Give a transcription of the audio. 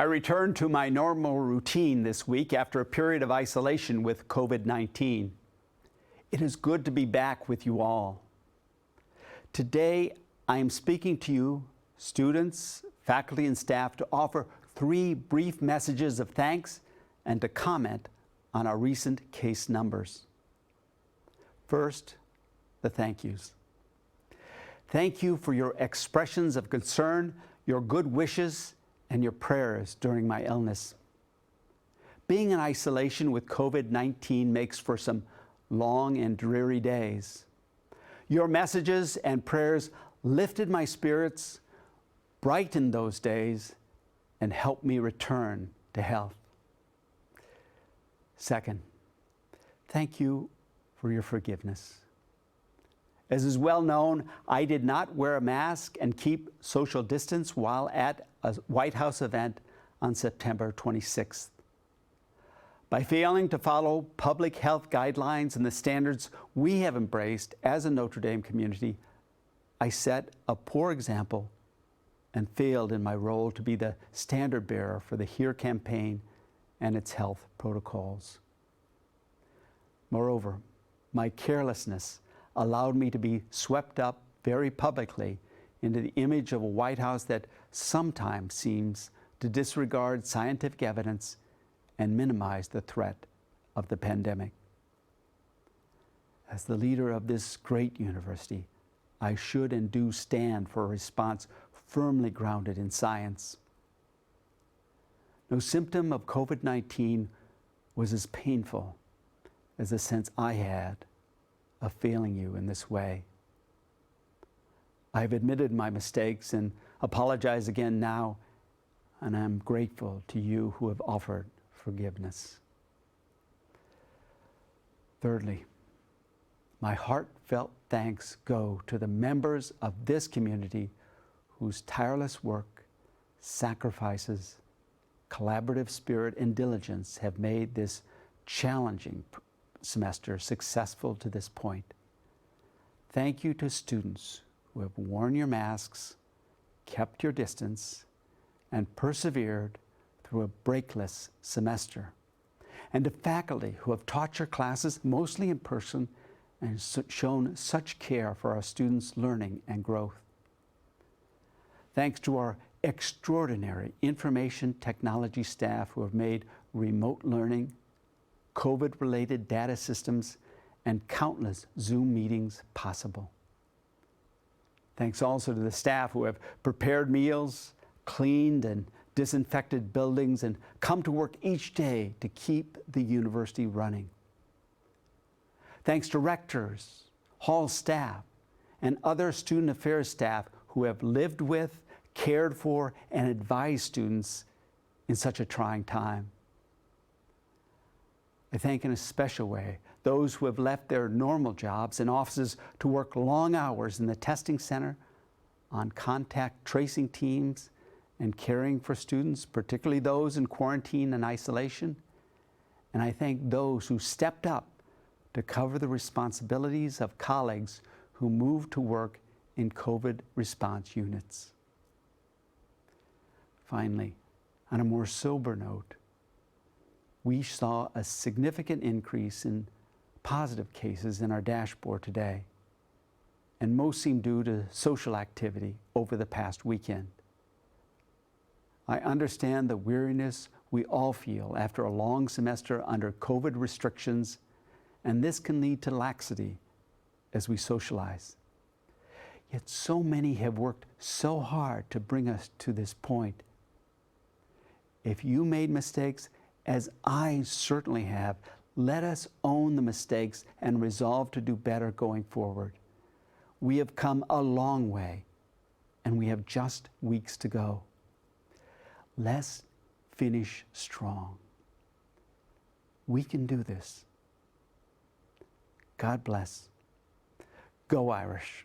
I returned to my normal routine this week after a period of isolation with COVID-19. It is good to be back with you all. Today, I am speaking to you, students, faculty, and staff, to offer 3 brief messages of thanks and to comment on our recent case numbers. First, the thank yous. Thank you for your expressions of concern, your good wishes, and your prayers during my illness. Being in isolation with COVID-19 makes for some long and dreary days. Your messages and prayers lifted my spirits, brightened those days, and helped me return to health. Second, thank you for your forgiveness. As is well known, I did not wear a mask and keep social distance while at a White House event on September 26th. By failing to follow public health guidelines and the standards we have embraced as a Notre Dame community, I set a poor example and failed in my role to be the standard bearer for the HERE campaign and its health protocols. Moreover, my carelessness allowed me to be swept up very publicly into the image of a White House that sometimes seems to disregard scientific evidence and minimize the threat of the pandemic. As the leader of this great university, I should and do stand for a response firmly grounded in science. No symptom of COVID-19 was as painful as the sense I had of failing you in this way. I've admitted my mistakes and apologize again now, and I'm grateful to you who have offered forgiveness. Thirdly, my heartfelt thanks go to the members of this community whose tireless work, sacrifices, collaborative spirit, and diligence have made this challenging semester successful to this point. Thank you to students who have worn your masks, kept your distance, and persevered through a breakless semester. And to faculty who have taught your classes mostly in person and shown such care for our students' learning and growth. Thanks to our extraordinary information technology staff who have made remote learning, COVID-related data systems, and countless Zoom meetings possible. Thanks also to the staff who have prepared meals, cleaned and disinfected buildings, and come to work each day to keep the university running. Thanks to rectors, hall staff, and other student affairs staff who have lived with, cared for, and advised students in such a trying time. I thank in a special way those who have left their normal jobs and offices to work long hours in the testing center, on contact tracing teams, and caring for students, particularly those in quarantine and isolation. And I thank those who stepped up to cover the responsibilities of colleagues who moved to work in COVID response units. Finally, on a more sober note, we saw a significant increase in positive cases in our dashboard today, and most seem due to social activity over the past weekend. I understand the weariness we all feel after a long semester under COVID restrictions, and this can lead to laxity as we socialize. Yet so many have worked so hard to bring us to this point. If you made mistakes, as I certainly have, let us own the mistakes and resolve to do better going forward. We have come a long way, and we have just weeks to go. Let's finish strong. We can do this. God bless. Go Irish.